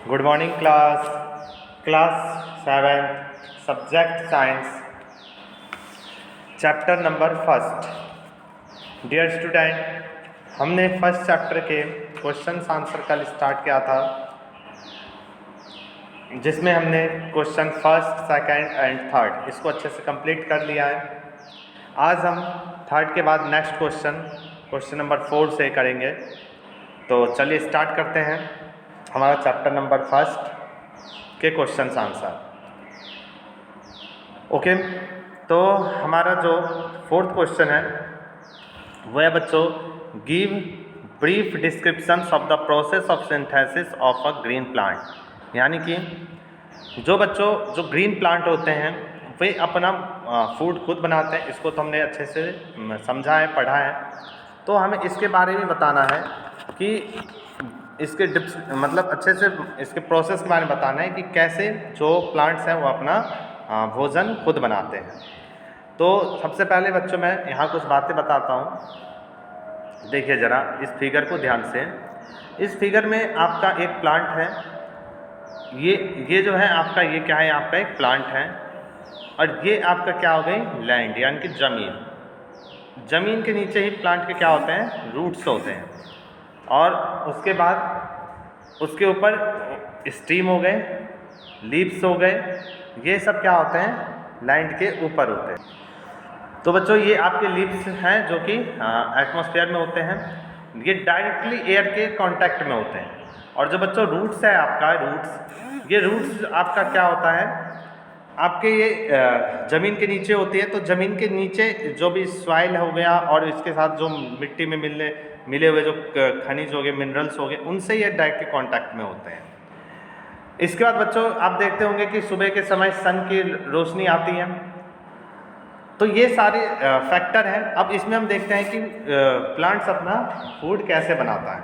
Good morning class seventh subject science chapter number first. Dear student, हमने first chapter के question answer कल start किया था, जिसमें हमने question first, second and third इसको अच्छे से कंप्लीट कर लिया है। आज हम थर्ड के बाद नेक्स्ट क्वेश्चन नंबर 4 से करेंगे। तो चलिए स्टार्ट करते हैं हमारा चैप्टर नंबर फर्स्ट के क्वेश्चन आंसर। ओके, तो हमारा जो फोर्थ क्वेश्चन है वो है बच्चों, give brief description of the process of synthesis of a green plant. यानी कि जो बच्चों जो ग्रीन प्लांट होते हैं वे अपना फूड खुद बनाते हैं। इसको तो हमने अच्छे से समझा है, पढ़ा है। तो हमें इसके बारे में बताना है कि इसके मतलब अच्छे से इसके प्रोसेस के बारे में बताना है कि कैसे जो प्लांट्स हैं वो अपना भोजन खुद बनाते हैं। तो सबसे पहले बच्चों मैं यहाँ कुछ बातें बताता हूँ। देखिए ज़रा इस फिगर को ध्यान से। इस फिगर में आपका एक प्लांट है, ये जो है आपका, ये क्या है, आपका एक प्लांट है। और ये आपका क्या हो गई, लैंड यानी कि ज़मीन के नीचे ही प्लांट के क्या होते हैं, रूट्स होते हैं। और उसके बाद उसके ऊपर स्टीम हो गए, लीव्स हो गए, ये सब क्या होते हैं, लैंड के ऊपर होते हैं। तो बच्चों ये आपके लीव्स हैं जो कि एटमॉस्फेयर में होते हैं, ये डायरेक्टली एयर के कांटेक्ट में होते हैं। और जो बच्चों रूट्स है आपका, ये रूट्स आपका क्या होता है, आपके ये ज़मीन के नीचे होती है। तो ज़मीन के नीचे जो भी सॉइल हो गया और इसके साथ जो मिट्टी में मिले हुए जो खनिज हो गए, मिनरल्स हो गए, उनसे ये डायरेक्टली कांटेक्ट में होते हैं। इसके बाद बच्चों आप देखते होंगे कि सुबह के समय सन की रोशनी आती है। तो ये सारे फैक्टर हैं। अब इसमें हम देखते हैं कि प्लांट्स अपना फूड कैसे बनाता है।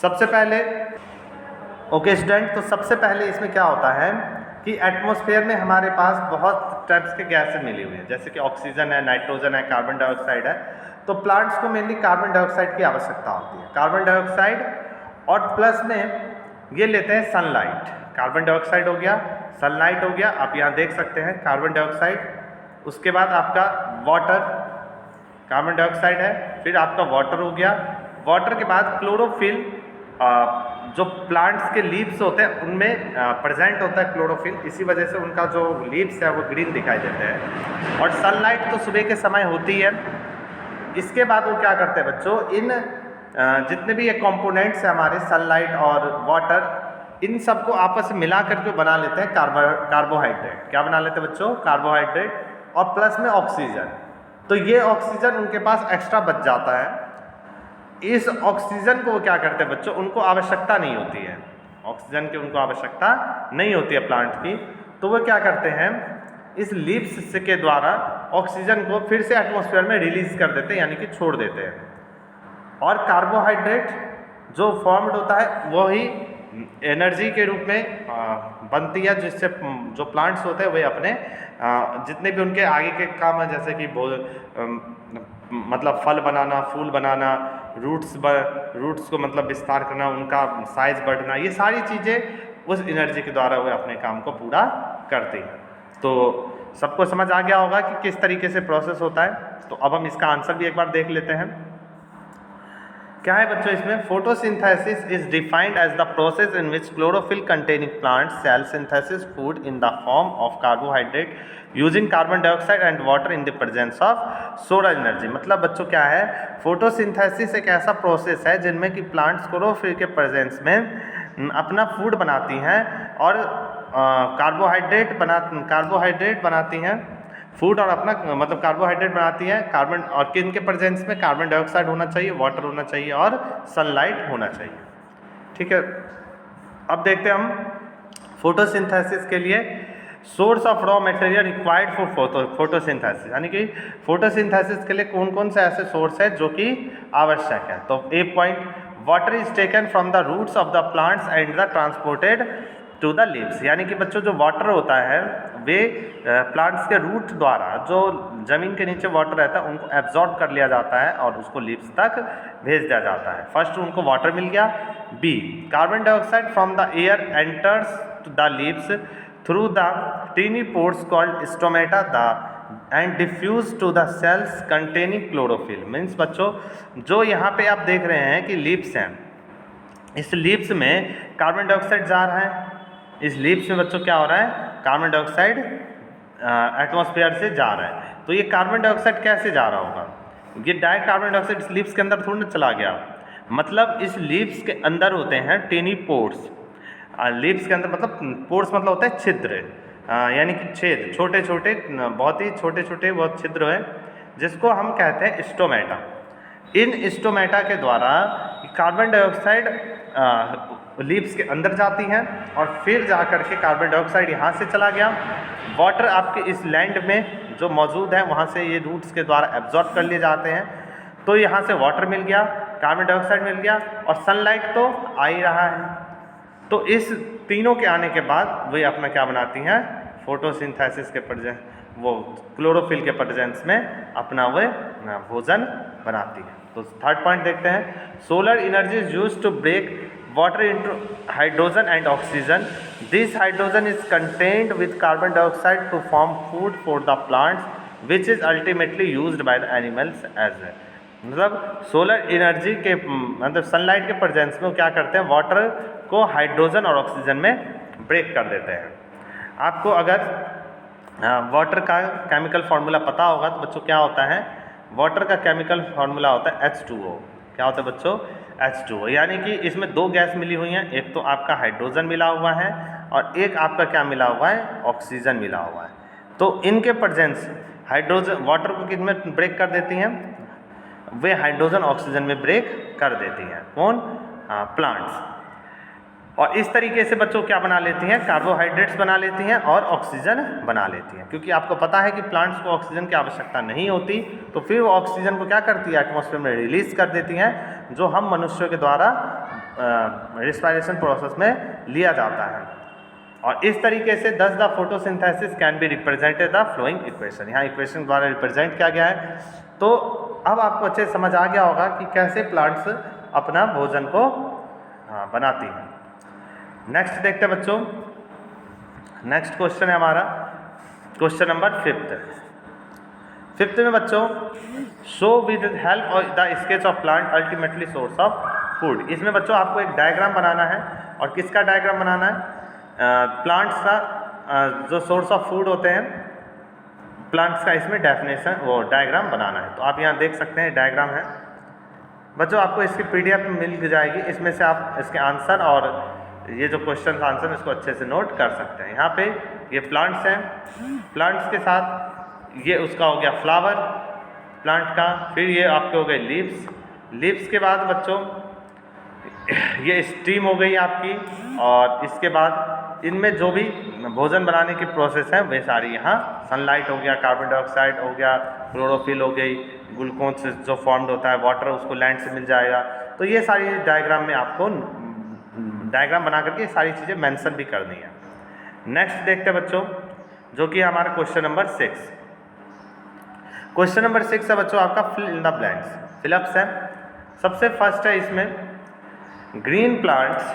सबसे पहले ओके स्टूडेंट, तो सबसे पहले इसमें क्या होता है कि एटमॉस्फेयर में हमारे पास बहुत टाइप्स के गैसें मिली हुई हैं, जैसे कि ऑक्सीजन है, नाइट्रोजन है, कार्बन डाइऑक्साइड है। तो प्लांट्स को मेनली कार्बन डाइऑक्साइड की आवश्यकता होती है। कार्बन डाइऑक्साइड और प्लस में ये लेते हैं सनलाइट। कार्बन डाइऑक्साइड हो गया, सनलाइट हो गया, आप यहाँ देख सकते हैं कार्बन डाइऑक्साइड। उसके बाद आपका वाटर, कार्बन डाइऑक्साइड है, फिर आपका वाटर हो गया। वाटर के बाद क्लोरोफिल, जो प्लांट्स के लीव्स होते हैं उनमें प्रेजेंट होता है क्लोरोफिल, इसी वजह से उनका जो लीव्स है वो ग्रीन दिखाई देते हैं। और सनलाइट तो सुबह के समय होती है। इसके बाद वो क्या करते हैं बच्चों, इन जितने भी ये कंपोनेंट्स हैं हमारे, सनलाइट और वाटर, इन सबको आपस में मिला करके बना लेते हैं कार्बोहाइड्रेट। क्या बना लेते हैं बच्चों, कार्बोहाइड्रेट, और प्लस में ऑक्सीजन। तो ये ऑक्सीजन उनके पास एक्स्ट्रा बच जाता है। इस ऑक्सीजन को वो क्या करते हैं बच्चों, उनको आवश्यकता नहीं होती है, ऑक्सीजन की उनको आवश्यकता नहीं होती है प्लांट की। तो वो क्या करते हैं, इस लीव्स के द्वारा ऑक्सीजन को फिर से एटमॉस्फेयर में रिलीज कर देते हैं, यानी कि छोड़ देते हैं। और कार्बोहाइड्रेट जो फॉर्म्ड होता है वही एनर्जी के रूप में बनती है, जिससे जो प्लांट्स होते हैं वे अपने जितने भी उनके आगे के काम है, जैसे कि मतलब फल बनाना, फूल बनाना, रूट्स को मतलब विस्तार करना, उनका साइज बढ़ना, ये सारी चीज़ें उस एनर्जी के द्वारा वे अपने काम को पूरा करते हैं। तो सबको समझ आ गया होगा कि किस तरीके से प्रोसेस होता है। तो अब हम इसका आंसर भी एक बार देख लेते हैं। क्या है बच्चों इसमें, photosynthesis is defined as the process in which chlorophyll containing plant cell synthesis food in the form of carbohydrate using carbon dioxide and water in the presence of solar energy. मतलब बच्चों क्या है, फोटोसिंथेसिस एक ऐसा process है जिनमें कि plants chlorophyll के प्रेजेंस में अपना फूड बनाती हैं और कार्बोहाइड्रेट बनाती हैं फूड, और अपना मतलब कार्बोहाइड्रेट बनाती है कार्बन, और किन के प्रेजेंस में, कार्बन डाइऑक्साइड होना चाहिए, वाटर होना चाहिए और सनलाइट होना चाहिए। ठीक है, अब देखते हैं हम फोटोसिंथेसिस के लिए source of raw material required for photosynthesis, यानी कि फोटोसिंथेसिस के लिए कौन कौन से ऐसे सोर्स है जो कि आवश्यक है। तो A point, water is taken from the roots of the plants and the transported to the leaves, यानी कि बच्चों जो वाटर होता है वे प्लांट्स के रूट द्वारा जो ज़मीन के नीचे वाटर रहता है उनको एब्जॉर्ब कर लिया जाता है और उसको लीव्स तक भेज दिया जाता है। फर्स्ट उनको वाटर मिल गया। B, carbon dioxide from the air enters the leaves through the tiny pores called stomata the and diffuse to the cells containing chlorophyll. Means बच्चों जो यहाँ पे आप देख रहे हैं कि लीव्स हैं, इस लीव्स में कार्बन डाइऑक्साइड जा रहा है। इस लीव्स में बच्चों क्या हो रहा है, कार्बन डाइऑक्साइड एटमॉस्फेयर से जा रहा है। तो ये कार्बन डाइऑक्साइड कैसे जा रहा होगा, ये डायरेक्ट कार्बन डाइऑक्साइड इस लीव्स के अंदर थोड़ी ना चला गया, मतलब इस लीव्स के अंदर होते हैं टेनी पोर्स। लीव्स के अंदर मतलब पोर्स मतलब होता है छिद्र, यानी कि छेद, छोटे छोटे, बहुत ही छोटे छोटे बहुत छिद्र हैं जिसको हम कहते हैं स्टोमेटा। इन स्टोमेटा के द्वारा कार्बन डाइऑक्साइड लीव्स के अंदर जाती हैं और फिर जा कर के कार्बन डाइऑक्साइड यहाँ से चला गया। वाटर आपके इस लैंड में जो मौजूद है वहाँ से ये रूट्स के द्वारा एब्जॉर्ब कर लिए जाते हैं। तो यहाँ से वाटर मिल गया, कार्बन डाइऑक्साइड मिल गया और सनलाइट तो आ ही रहा है। तो इस तीनों के आने के बाद वे अपना क्या बनाती हैं, फोटोसिंथेसिस के प्रेजेंस, वो क्लोरोफिल के प्रेजेंस में अपना वे भोजन बनाती है। तो थर्ड पॉइंट देखते हैं, solar energy is used to break water into hydrogen and oxygen. This hydrogen is contained with carbon dioxide to form food for the plants, which is ultimately used by the animals as well. मतलब solar energy के मतलब sunlight के presence में वो क्या करते हैं, water को हाइड्रोजन और ऑक्सीजन में ब्रेक कर देते हैं। आपको अगर वाटर का केमिकल फार्मूला पता होगा तो बच्चों क्या होता है, वाटर का केमिकल फार्मूला होता है H2O। क्या होता है बच्चों, H2O, यानी कि इसमें दो गैस मिली हुई हैं, एक तो आपका हाइड्रोजन मिला हुआ है और एक आपका क्या मिला हुआ है, ऑक्सीजन मिला हुआ है। तो इनके प्रेजेंस हाइड्रोजन वाटर को किस में ब्रेक कर देती हैं, वे हाइड्रोजन ऑक्सीजन में ब्रेक कर देती हैं। कौन, प्लांट्स। और इस तरीके से बच्चों क्या बना लेती हैं, कार्बोहाइड्रेट्स बना लेती हैं और ऑक्सीजन बना लेती हैं। क्योंकि आपको पता है कि प्लांट्स को ऑक्सीजन की आवश्यकता नहीं होती, तो फिर वो ऑक्सीजन को क्या करती है, एटमॉस्फेयर में रिलीज कर देती हैं, जो हम मनुष्यों के द्वारा रिस्पायरेशन प्रोसेस में लिया जाता है। और इस तरीके से दस the photosynthesis can be represented the flowing equation, यहाँ इक्वेशन द्वारा रिप्रेजेंट किया गया है। तो अब आपको अच्छे से समझ आ गया होगा कि कैसे प्लांट्स अपना भोजन को बनाती हैं। नेक्स्ट देखते हैं बच्चों, नेक्स्ट क्वेश्चन है हमारा क्वेश्चन नंबर 5th में बच्चों, show with help of the sketch of plant ultimately source of food. इसमें बच्चों आपको एक डायग्राम बनाना है। और किसका डायग्राम बनाना है, प्लांट्स का जो सोर्स ऑफ फूड होते हैं प्लांट्स का, इसमें डेफिनेशन वो डायग्राम बनाना है। तो आप यहाँ देख सकते हैं डायग्राम है बच्चों, आपको इसकी PDF मिल जाएगी, इसमें से आप इसके आंसर और ये जो क्वेश्चन आंसर इसको अच्छे से नोट कर सकते हैं। यहाँ पे ये प्लांट्स हैं, प्लांट्स के साथ ये उसका हो गया फ्लावर प्लांट का, फिर ये आपके हो गए लीव्स, लीव्स के बाद बच्चों ये स्टीम हो गई आपकी, और इसके बाद इनमें जो भी भोजन बनाने की प्रोसेस है वे सारी यहाँ, सनलाइट हो गया, कार्बन डाइऑक्साइड हो गया, क्लोरोफिल हो गई, ग्लूकोज से जो फॉर्म्ड होता है वाटर उसको लैंड से मिल जाएगा। तो ये सारी डायग्राम में आपको डायग्राम बना करके सारी चीज़ें मेंशन भी करनी है। नेक्स्ट देखते हैं बच्चों, जो कि हमारा क्वेश्चन नंबर 6। क्वेश्चन नंबर 6 है बच्चों आपका fill in the blanks, fill ups है। सबसे फर्स्ट है इसमें, green plants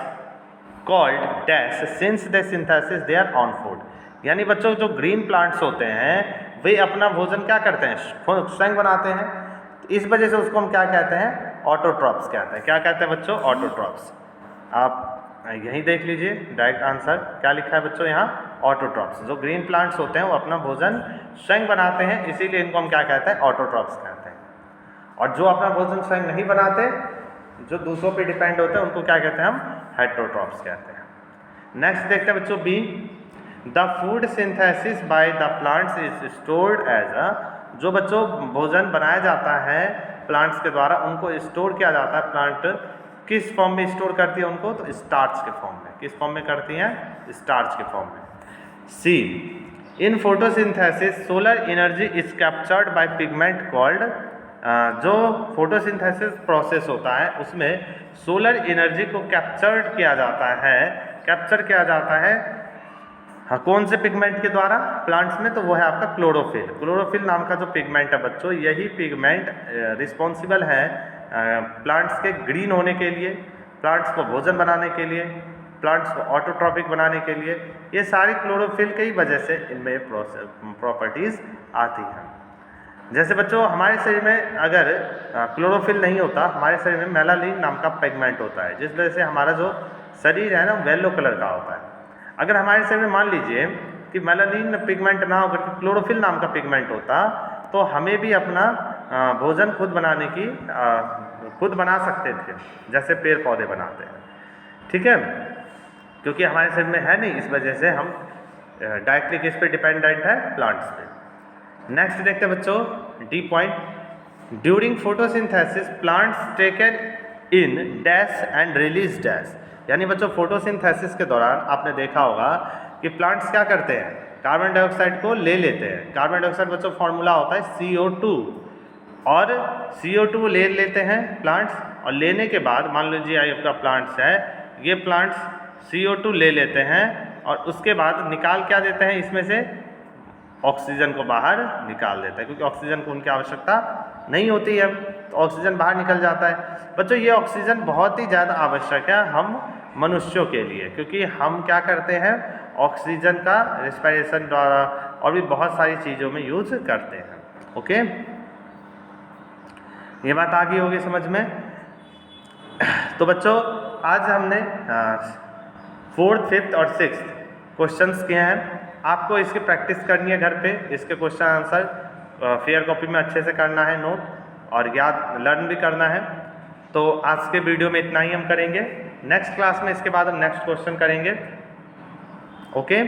called dash since the synthesis their own food. यानी बच्चों जो ग्रीन प्लांट्स होते हैं वे अपना भोजन क्या करते हैं, स्वयं बनाते हैं। इस वजह से उसको हम क्या कहते हैं, ऑटोट्रॉप्स कहते हैं। क्या कहते हैं बच्चों, ऑटोट्रॉप्स। आप यही देख लीजिए डायरेक्ट आंसर क्या लिखा है बच्चों यहाँ, ऑटोट्रॉप्स। जो ग्रीन प्लांट्स होते हैं वो अपना भोजन स्वयं बनाते हैं, इसीलिए इनको हम क्या कहते हैं, ऑटोट्रॉप्स कहते हैं। और जो अपना भोजन स्वयं नहीं बनाते, जो दूसरों पे डिपेंड होते हैं, उनको क्या कहते हैं, हम हेटेरोट्रॉप्स कहते हैं। नेक्स्ट देखते हैं बच्चों B, the food synthesis by the plants is stored as a. जो बच्चों भोजन बनाया जाता है प्लांट्स के द्वारा, उनको स्टोर किया जाता है। प्लांट किस फॉर्म में स्टोर करती है उनको, तो स्टार्च के फॉर्म में। किस फॉर्म में करती हैं, स्टार्च के फॉर्म में। C, in photosynthesis solar energy is captured by pigment called जो फोटोसिंथेसिस प्रोसेस होता है उसमें सोलर एनर्जी को कैप्चर किया जाता है हाँ, कौन से पिगमेंट के द्वारा प्लांट्स में, तो वो है आपका क्लोरोफिल। क्लोरोफिल नाम का जो पिगमेंट है बच्चों, यही पिगमेंट रिस्पॉन्सिबल है प्लांट्स के ग्रीन होने के लिए, प्लांट्स को भोजन बनाने के लिए, प्लांट्स को ऑटोट्रॉपिक बनाने के लिए। ये सारी क्लोरोफिल की वजह से इनमें प्रॉपर्टीज़ आती हैं। जैसे बच्चों हमारे शरीर में अगर क्लोरोफिल नहीं होता, हमारे शरीर में मेलानिन नाम का पिगमेंट होता है, जिस वजह से हमारा जो शरीर है ना येलो कलर का होता है। अगर हमारे शरीर में मान लीजिए कि मेलानिन पिगमेंट ना होकर के क्लोरोफिल नाम का पिगमेंट होता, तो हमें भी अपना भोजन खुद बना सकते थे, जैसे पेड़ पौधे बनाते हैं। ठीक है, क्योंकि हमारे शरीर में है नहीं, इस वजह से हम डायरेक्टली किस पे डिपेंडेंट है, प्लांट्स पे। नेक्स्ट देखते हैं बच्चों D point, during photosynthesis plants taken in dash and release dash. यानी बच्चों फोटोसिंथेसिस के दौरान आपने देखा होगा कि प्लांट्स क्या करते हैं, कार्बन डाइऑक्साइड को ले लेते हैं। कार्बन डाइऑक्साइड बच्चों फॉर्मूला होता है CO2, और CO2 ले लेते हैं प्लांट्स, और लेने के बाद मान लीजिए आपका प्लांट्स है, ये प्लांट्स CO2 ले लेते हैं और उसके बाद निकाल क्या देते हैं, इसमें से ऑक्सीजन को बाहर निकाल देता है, क्योंकि ऑक्सीजन को उनकी आवश्यकता नहीं होती है, तो ऑक्सीजन बाहर निकल जाता है। बच्चों ये ऑक्सीजन बहुत ही ज़्यादा आवश्यक है हम मनुष्यों के लिए, क्योंकि हम क्या करते हैं, ऑक्सीजन का रेस्पिरेशन द्वारा और भी बहुत सारी चीज़ों में यूज करते हैं। ओके, ये बात आ गई होगी समझ में। तो बच्चों आज हमने 4th, 5th और 6th क्वेश्चंस किए हैं। आपको इसकी प्रैक्टिस करनी है घर पे, इसके क्वेश्चन आंसर फेयर कॉपी में अच्छे से करना है नोट, और याद लर्न भी करना है। तो आज के वीडियो में इतना ही हम करेंगे। नेक्स्ट क्लास में इसके बाद हम नेक्स्ट क्वेश्चन करेंगे। ओके।